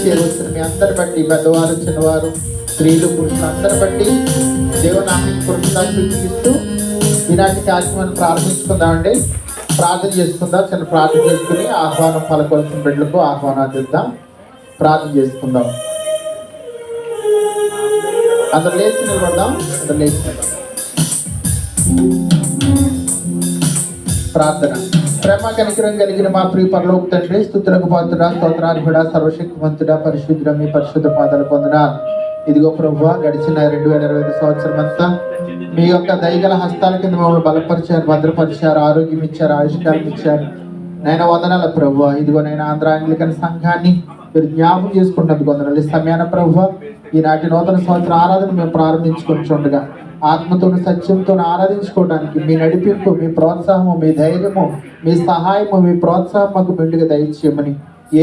చేరవచ్చిన మీ అందరి బట్టి పెద్దవారు చిన్నవారు స్త్రీలు పురుషులు అందరి బట్టి దేవుని ఆమెకు కృతజ్ఞతలు చూపిస్తూ ఈనాటి కార్యక్రమాన్ని ప్రారంభించుకుందామండి. ప్రార్థన చేసుకుందాం. చిన్న ప్రార్థన చేసుకుని ఆహ్వానం పలకొల్సిన బిడ్డలకు ఆహ్వానం అందిద్దాం. ప్రార్థన చేసుకుందాం. అందరు లేచి నిలబడదాం. అందరు లేచి ప్రార్థన. ప్రేమ కనికరం కలిగిన మా ప్రియ పరలోక తండ్రి, స్తుతులకు పాత్రుడా, స్తోత్రార్హుడా, సర్వశక్తిమంతుడా, పరిశుద్ధుడా, మీ పరిశుద్ధ పాదాలు పొందనాలు. ఇదిగో ప్రభువా, గడిచిన 2025 సంవత్సరం అంతా మీ యొక్క దయగల హస్తాల కింద మమ్మల్ని బలపరిచారు, భద్రపరిచారు, ఆరోగ్యం ఇచ్చారు, ఆయుష్కాలం ఇచ్చారు. నైనా వందనాల ప్రభువా. ఇదిగో నైనా ఆంధ్ర ఆంగ్లికన్ సంఘాన్ని మీరు జ్ఞాపకం చేసుకుంటున్నందుకు వందనాలు. ఈ సమయాన ప్రభువా, ఈనాటి నూతన సంవత్సర ఆరాధన మేము ప్రారంభించుకుంటుండగా ఆత్మతోను సత్యంతో ఆరాధించుకోవడానికి మీ నడిపింపు, మీ ప్రోత్సాహము, మీ ధైర్యము, మీ సహాయము, మీ ప్రోత్సాహం మాకు మెండుగా దయచేయమని,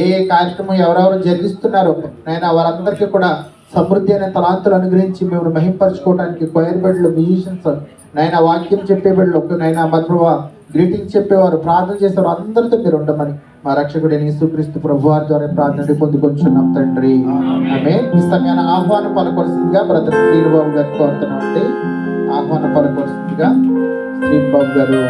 ఏ కార్యక్రమం ఎవరెవరు జరిగిస్తున్నారో నైనా వారందరికీ కూడా సమృద్ధి అనే తలాంతులు అనుగ్రహించి మేము మహింపరచుకోవడానికి కొయర్ బిడ్డలు, మ్యూజిషియన్స్, నైనా వాక్యం చెప్పే బిడ్డలు, నైనా మధువ గ్రీటింగ్స్ చెప్పేవారు, ప్రార్థన చేసేవారు, అందరితో మీరు ఉండమని మా రక్షకుడైన యేసుక్రీస్తు ప్రభువారి ద్వారా ప్రార్థన పొందుకొంచున్నాం తండ్రి. ఆమేన్. ఈ సమయాన ఆహ్వానం పలకొల్సిందిగా బ్రదర్ శ్రీబాబు గారు కోరుతున్నాం అండి. ఆహ్వానం పలకొల్సిందిగా శ్రీబాబు గారు.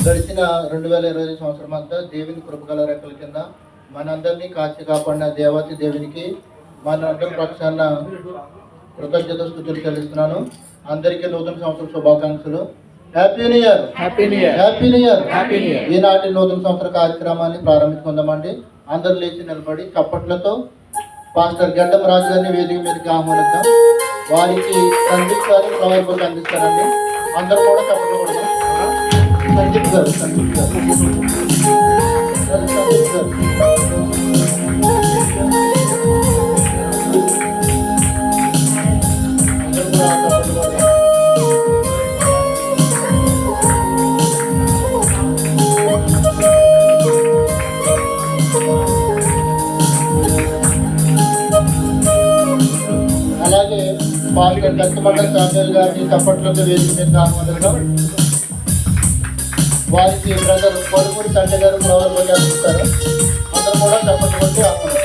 గడిచిన 2020 సంవత్సరం అంతా దేవుని కృపగల రెక్కల కింద మనందరినీ కాచి కాపాడిన దేవాతి దేవునికి మన అందరి పక్షాన కృతజ్ఞత స్తుతులు చెల్లిస్తున్నాను. అందరికీ నూతన సంవత్సర శుభాకాంక్షలు. Happy new year. Happy new year. Happy new year. Happy new year. ఈనాటి నూతన సంవత్సర కార్యక్రమాన్ని ప్రారంభించుకుందామండి. అందరు లేచి నిలబడి చప్పట్లతో పాస్టర్ గడ్డం రాజు గారిని వేదిక మీదకి ఆహ్వానిద్దాం. వారికి సందీప్ ప్రవర్తకు అందిస్తారండి. అందరూ కూడా చప్పట్లు కొడదాం. సందీప్ గారు, సందీప్ గారు, సందీప్ గారు. అలాగే పాస్టర్ కట్టుబడ్డ సామ్యూల్ గారిని చప్పట్లతో వేదిక మీద ఆహ్వానిద్దాం. వారికి బ్రదర్ కొడుకుడి తండ్రి గారు ప్రవర్తన అందిస్తారు. అందరూ కూడా చప్పట్లు కొట్టి ఆహ్వానిస్తారు.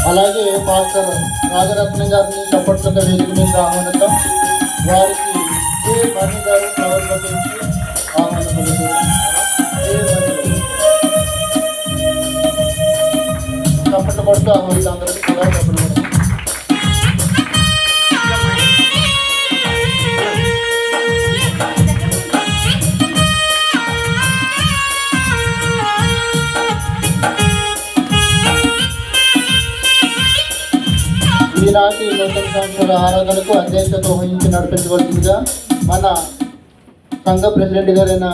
అలాగే పాస్టర్ రాజరత్న గారిని చప్పట్లతో వేదిక మీద ఆహ్వానిద్దాం. వారికి మణి గారు ప్రవర్తించి ఆహ్వానించారు. చప్పట్లు కొడుతూ ఆహ్వానిద్దాం. అందరికీ కూడా చప్పట్లు కొడతాం. ఈనాటి నూతన సంవత్సర ఆరాధనకు అధ్యక్షత వహించి నడిపించవలసిందిగా మన సంఘ ప్రెసిడెంట్ గారైన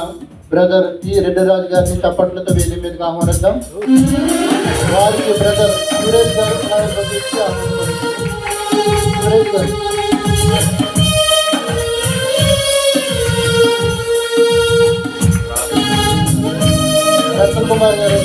బ్రదర్ జి రెడ్డిరాజు గారిని చప్పట్లతో వేదిక మీదకి ఆహ్వానిద్దాం. వారికి బ్రదర్ సురేష్ గారు సురేష్ గారు, రతన్ కుమార్ గారు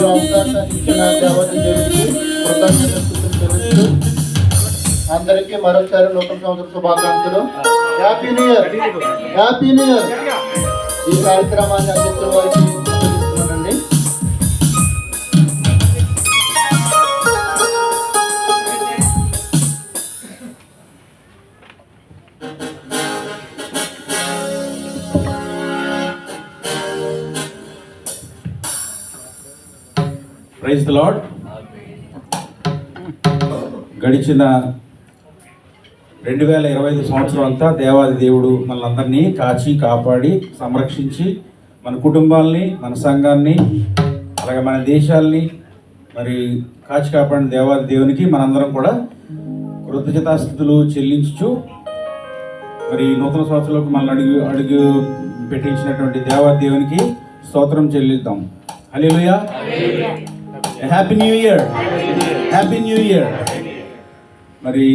అవకాశాన్ని ఇచ్చిన దేవత దేవుడికి కృతజ్ఞతలు తెలుస్తూ అందరికీ మరొకసారి నూతన సంవత్సర శుభాకాంక్షలు. Happy new year. Happy new year. ఈ కార్యక్రమాన్ని అందించిన వారికి తెలుస్తున్నానండి. Praise the lord. గడిచిన 2025 సంవత్సరం అంతా దేవాది దేవుడు మనల్ని కాచి కాపాడి సంరక్షించి మన కుటుంబాల్ని, మన సంఘాన్ని, అలాగే మన దేశాల్ని మరి కాచి కాపాడిన దేవాది దేవునికి మనందరం కూడా కృతజ్ఞతాస్థుతులు చెల్లించు మరి నూతన సంవత్సరంలోకి మనల్ని అడుగు పెట్టించినటువంటి దేవాది దేవునికి స్తోత్రం చెల్లిద్దాం. Hallelujah. Happy new year. Happy new year. మరి